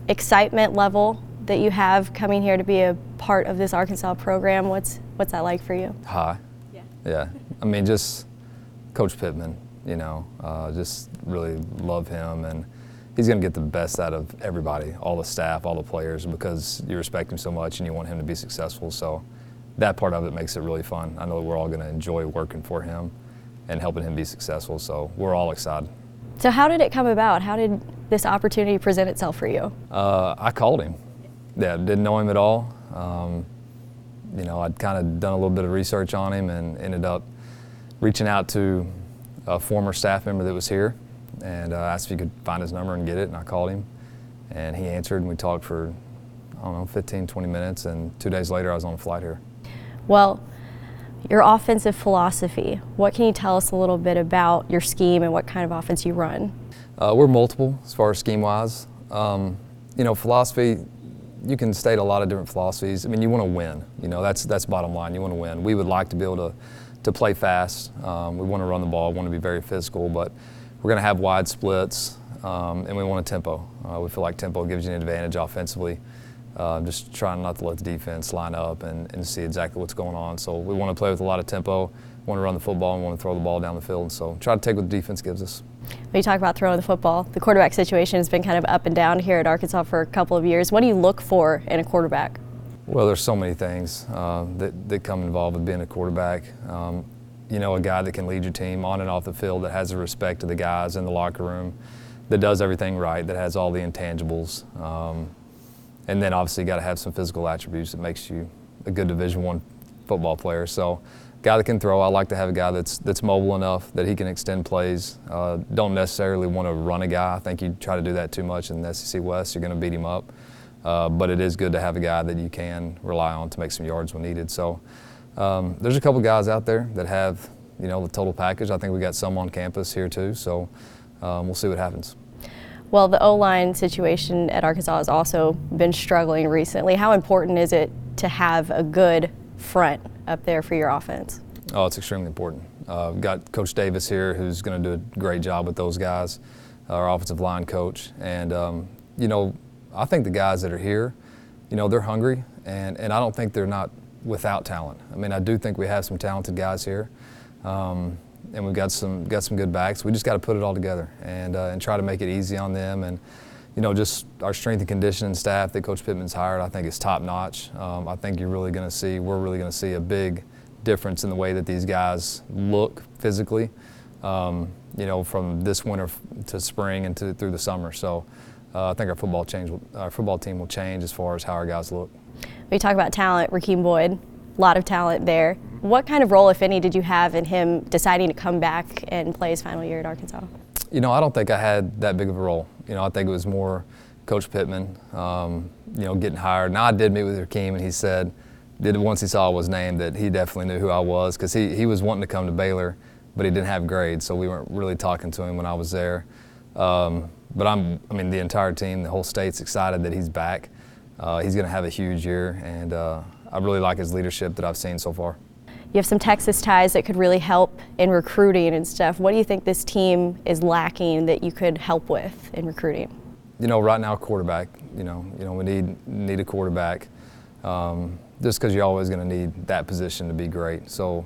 excitement level that you have coming here to be a part of this Arkansas program? What's that like for you? High. Yeah. I mean, just Coach Pittman, just really love him, and he's going to get the best out of everybody, all the staff, all the players, because you respect him so much and you want him to be successful. So that part of it makes it really fun. I know we're all going to enjoy working for him and helping him be successful, so we're all excited. So how did it come about? How did this opportunity present itself for you? I called him. Yeah, didn't know him at all. I'd kind of done a little bit of research on him and ended up reaching out to a former staff member that was here and asked if he could find his number and get it, and I called him. And he answered, and we talked for, 15, 20 minutes, and 2 days later I was on a flight here. Well, your offensive philosophy, what can you tell us a little bit about your scheme and what kind of offense you run? We're multiple as far as scheme-wise. Philosophy, you can state a lot of different philosophies. I mean, you want to win. That's bottom line. You want to win. We would like to be able to play fast. We want to run the ball. We want to be very physical, but we're going to have wide splits, and we want a tempo. We feel like tempo gives you an advantage offensively. Just trying not to let the defense line up and see exactly what's going on. So we want to play with a lot of tempo, want to run the football, and want to throw the ball down the field. So try to take what the defense gives us. When you talk about throwing the football, the quarterback situation has been kind of up and down here at Arkansas for a couple of years. What do you look for in a quarterback? Well, there's so many things that come involved with being a quarterback. A guy that can lead your team on and off the field, that has the respect of the guys in the locker room, that does everything right, that has all the intangibles. And then obviously you got to have some physical attributes that makes you a good Division I football player. So guy that can throw, I like to have a guy that's mobile enough that he can extend plays. Don't necessarily want to run a guy. I think you try to do that too much in the SEC West, you're going to beat him up. But it is good to have a guy that you can rely on to make some yards when needed. So there's a couple guys out there that have, the total package. I think we got some on campus here too. So we'll see what happens. Well, the O-line situation at Arkansas has also been struggling recently. How important is it to have a good front up there for your offense? Oh, it's extremely important. We've got Coach Davis here, who's going to do a great job with those guys, our offensive line coach. And, I think the guys that are here, they're hungry, and I don't think they're not without talent. I mean, I do think we have some talented guys here. And we've got some good backs. We just got to put it all together and try to make it easy on them. And just our strength and conditioning staff that Coach Pittman's hired, I think is top notch. I think we're really going to see a big difference in the way that these guys look physically. From this winter to spring and through the summer. So I think our football team will change as far as how our guys look. We talk about talent, Rakim Boyd, a lot of talent there. What kind of role, if any, did you have in him deciding to come back and play his final year at Arkansas? I don't think I had that big of a role. I think it was more Coach Pittman, getting hired. Now, I did meet with Rakim, and he said, once he saw I was named, that he definitely knew who I was, because he was wanting to come to Baylor, but he didn't have grades, so we weren't really talking to him when I was there. But the entire team, the whole state's excited that he's back. He's going to have a huge year, and I really like his leadership that I've seen so far. You have some Texas ties that could really help in recruiting and stuff. What do you think this team is lacking that you could help with in recruiting? Right now, quarterback. We need a quarterback, just because you're always going to need that position to be great. So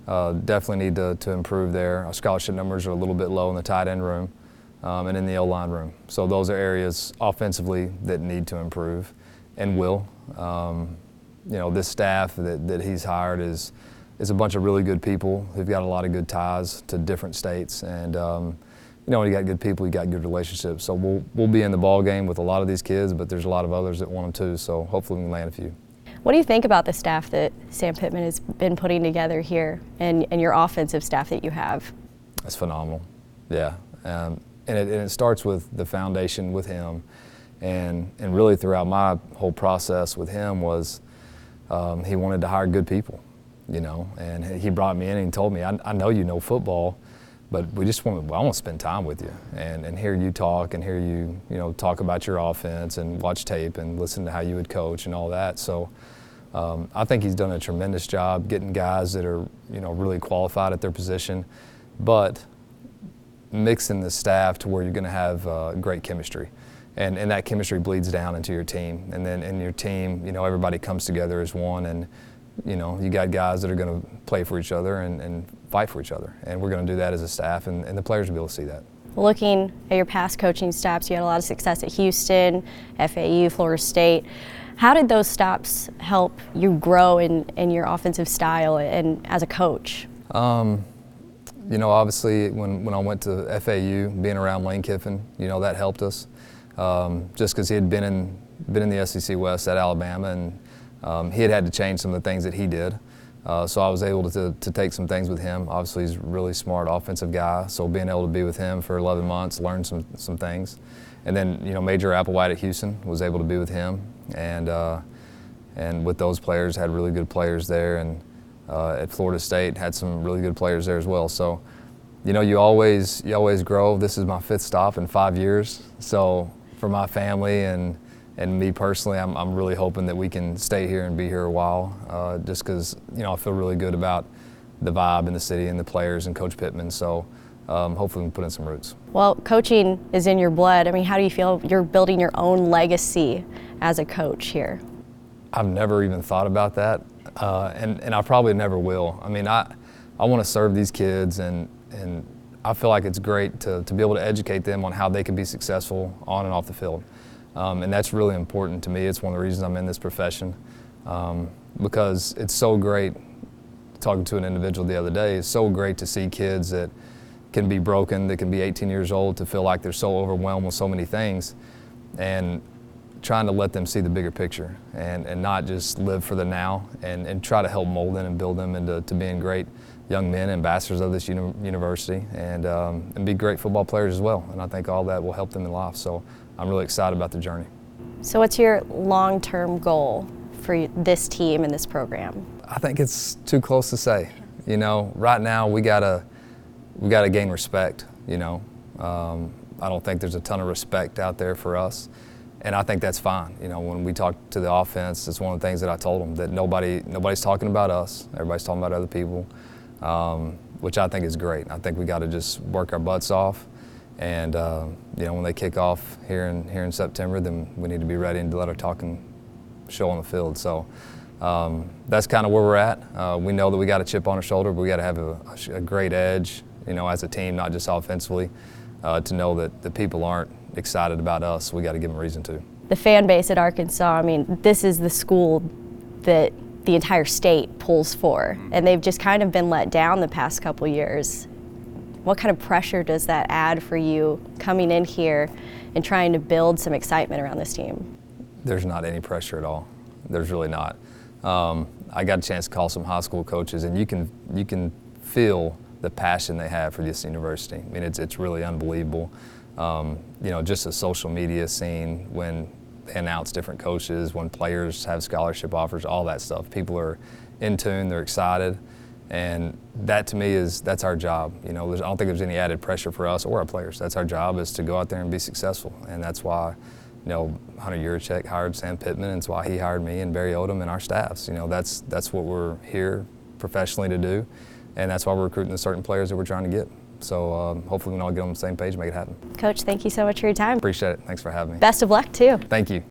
definitely need to improve there. Our scholarship numbers are a little bit low in the tight end room and in the O-line room. So those are areas offensively that need to improve and will. This staff that he's hired is a bunch of really good people who've got a lot of good ties to different states, and when you got good people, you got good relationships. So we'll be in the ball game with a lot of these kids, but there's a lot of others that want them too. So hopefully we can land a few. What do you think about the staff that Sam Pittman has been putting together here, and your offensive staff that you have? It's phenomenal, yeah. And it starts with the foundation with him, and really throughout my whole process with him was he wanted to hire good people. And he brought me in and he told me, I know you know football, but I want to spend time with you and hear you talk and hear you, talk about your offense and watch tape and listen to how you would coach and all that. So I think he's done a tremendous job getting guys that are, really qualified at their position, but mixing the staff to where you're going to have great chemistry. and that chemistry bleeds down into your team. And then in your team, you know, everybody comes together as one, and you know, you got guys that are going to play for each other and fight for each other. And we're going to do that as a staff, and the players will be able to see that. Looking at your past coaching stops, you had a lot of success at Houston, FAU, Florida State. How did those stops help you grow in your offensive style and as a coach? You know, obviously when I went to FAU, being around Lane Kiffin, you know, that helped us. Just because he had been in the SEC West at Alabama, and he had to change some of the things that he did. So I was able to take some things with him. Obviously, he's a really smart offensive guy, so being able to be with him for 11 months, learn some things. And then, you know, Major Applewhite at Houston, was able to be with him, and with those players, had really good players there, and at Florida State, had some really good players there as well. So, you know, you always grow. This is my 5th stop in 5 years, so for my family and me personally, I'm really hoping that we can stay here and be here a while, just because, you know, I feel really good about the vibe in the city and the players and Coach Pittman. So hopefully we can put in some roots. Well, coaching is in your blood. I mean, how do you feel you're building your own legacy as a coach here? I've never even thought about that, and I probably never will. I mean, I want to serve these kids, and I feel like it's great to be able to educate them on how they can be successful on and off the field. And that's really important to me. It's one of the reasons I'm in this profession, because it's so great, talking to an individual the other day, it's so great to see kids that can be broken, that can be 18 years old, to feel like they're so overwhelmed with so many things, and trying to let them see the bigger picture and not just live for the now, and try to help mold them and build them into being great young men, ambassadors of this university, and be great football players as well. And I think all that will help them in life. So I'm really excited about the journey. So what's your long-term goal for this team and this program? I think it's too close to say. You know, right now we gotta gain respect. You know, I don't think there's a ton of respect out there for us, and I think that's fine. You know, when we talk to the offense, it's one of the things that I told them, that nobody's talking about us. Everybody's talking about other people, which I think is great. I think we got to just work our butts off. And you know, when they kick off here in September, then we need to be ready and to let our talking show on the field. So that's kind of where we're at. We know that we got a chip on our shoulder, but we got to have a great edge, you know, as a team, not just offensively, to know that the people aren't excited about us. We got to give them a reason to. The fan base at Arkansas, I mean, this is the school that the entire state pulls for, and they've just kind of been let down the past couple years. What kind of pressure does that add for you coming in here and trying to build some excitement around this team? There's not any pressure at all. There's really not. I got a chance to call some high school coaches, and you can feel the passion they have for this university. I mean, it's really unbelievable. You know, just the social media scene, when they announce different coaches, when players have scholarship offers, all that stuff. People are in tune, they're excited. And that, to me, that's our job. You know, I don't think there's any added pressure for us or our players. That's our job, is to go out there and be successful. And that's why, you know, Hunter Yurachek hired Sam Pittman, and it's why he hired me and Barry Odom and our staffs. You know, that's what we're here professionally to do, and that's why we're recruiting the certain players that we're trying to get. So hopefully we can all get on the same page and make it happen. Coach, thank you so much for your time. Appreciate it. Thanks for having me. Best of luck, too. Thank you.